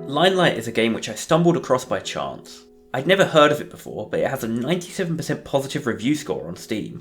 Linelight is a game which I stumbled across by chance. I'd never heard of it before, but it has a 97% positive review score on Steam.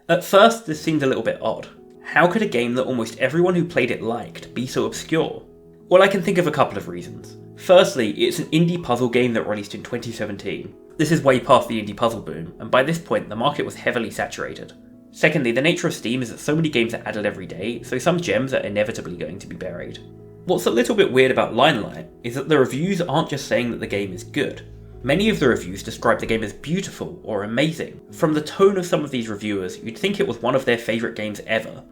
At first, this seemed a little bit odd. How could a game that almost everyone who played it liked be so obscure? Well, I can think of a couple of reasons. Firstly, it's an indie puzzle game that released in 2017. This is way past the indie puzzle boom, and by this point the market was heavily saturated. Secondly, the nature of Steam is that so many games are added every day, so some gems are inevitably going to be buried. What's a little bit weird about Linelight is that the reviews aren't just saying that the game is good. Many of the reviews describe the game as beautiful or amazing. From the tone of some of these reviewers, you'd think it was one of their favourite games ever.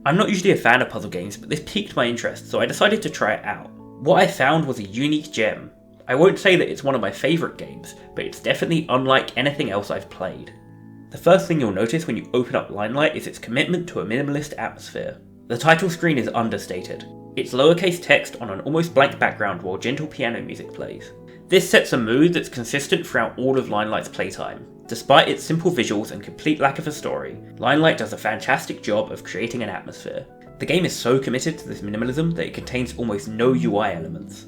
I'm not usually a fan of puzzle games, but this piqued my interest, so I decided to try it out. What I found was a unique gem. I won't say that it's one of my favourite games, but it's definitely unlike anything else I've played. The first thing you'll notice when you open up Linelight is its commitment to a minimalist atmosphere. The title screen is understated. It's lowercase text on an almost blank background while gentle piano music plays. This sets a mood that's consistent throughout all of Linelight's playtime. Despite its simple visuals and complete lack of a story, Linelight does a fantastic job of creating an atmosphere. The game is so committed to this minimalism that it contains almost no UI elements.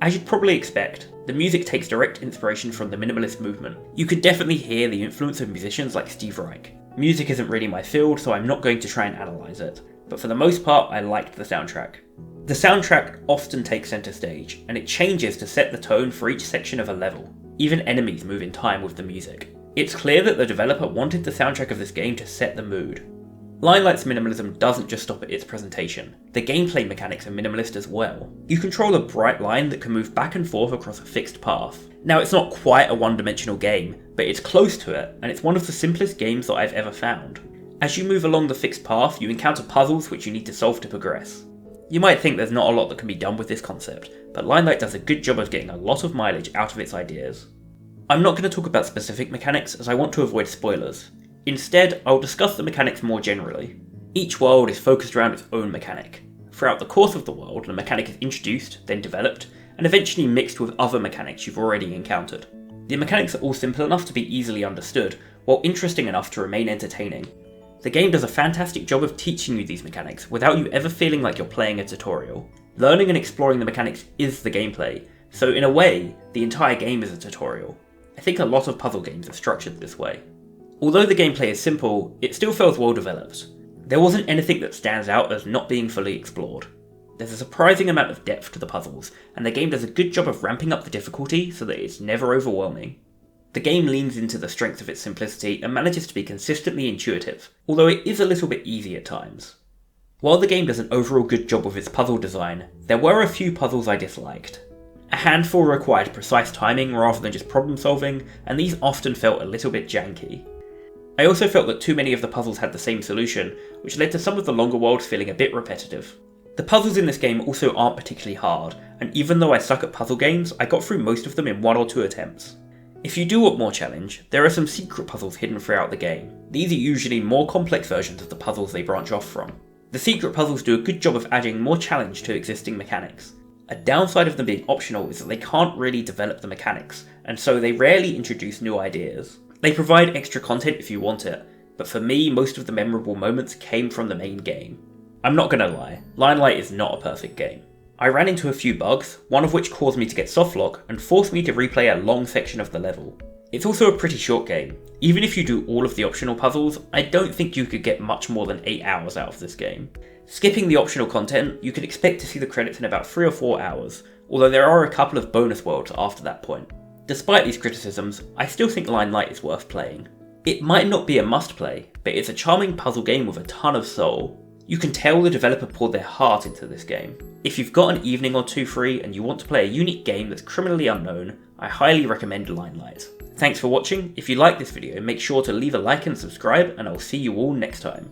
As you'd probably expect, the music takes direct inspiration from the minimalist movement. You could definitely hear the influence of musicians like Steve Reich. Music isn't really my field, so I'm not going to try and analyse it, but for the most part I liked the soundtrack. The soundtrack often takes centre stage, and it changes to set the tone for each section of a level. Even enemies move in time with the music. It's clear that the developer wanted the soundtrack of this game to set the mood. Linelight's minimalism doesn't just stop at its presentation. The gameplay mechanics are minimalist as well. You control a bright line that can move back and forth across a fixed path. Now, it's not quite a one-dimensional game, but it's close to it, and it's one of the simplest games that I've ever found. As you move along the fixed path, you encounter puzzles which you need to solve to progress. You might think there's not a lot that can be done with this concept, but Linelight does a good job of getting a lot of mileage out of its ideas. I'm not going to talk about specific mechanics as I want to avoid spoilers. Instead, I'll discuss the mechanics more generally. Each world is focused around its own mechanic. Throughout the course of the world, the mechanic is introduced, then developed, and eventually mixed with other mechanics you've already encountered. The mechanics are all simple enough to be easily understood, while interesting enough to remain entertaining. The game does a fantastic job of teaching you these mechanics without you ever feeling like you're playing a tutorial. Learning and exploring the mechanics is the gameplay, so in a way, the entire game is a tutorial. I think a lot of puzzle games are structured this way. Although the gameplay is simple, it still feels well developed. There wasn't anything that stands out as not being fully explored. There's a surprising amount of depth to the puzzles, and the game does a good job of ramping up the difficulty so that it's never overwhelming. The game leans into the strength of its simplicity and manages to be consistently intuitive, although it is a little bit easy at times. While the game does an overall good job with its puzzle design, there were a few puzzles I disliked. A handful required precise timing rather than just problem solving, and these often felt a little bit janky. I also felt that too many of the puzzles had the same solution, which led to some of the longer worlds feeling a bit repetitive. The puzzles in this game also aren't particularly hard, and even though I suck at puzzle games, I got through most of them in 1 or 2 attempts. If you do want more challenge, there are some secret puzzles hidden throughout the game. These are usually more complex versions of the puzzles they branch off from. The secret puzzles do a good job of adding more challenge to existing mechanics. A downside of them being optional is that they can't really develop the mechanics, and so they rarely introduce new ideas. They provide extra content if you want it, but for me, most of the memorable moments came from the main game. I'm not gonna lie, Linelight is not a perfect game. I ran into a few bugs, one of which caused me to get softlock and forced me to replay a long section of the level. It's also a pretty short game. Even if you do all of the optional puzzles, I don't think you could get much more than 8 hours out of this game. Skipping the optional content, you could expect to see the credits in about 3 or 4 hours, although there are a couple of bonus worlds after that point. Despite these criticisms, I still think Linelight is worth playing. It might not be a must-play, but it's a charming puzzle game with a ton of soul. You can tell the developer poured their heart into this game. If you've got an evening or two free and you want to play a unique game that's criminally unknown, I highly recommend Linelight. Thanks for watching. If you like this video, make sure to leave a like and subscribe, and I'll see you all next time.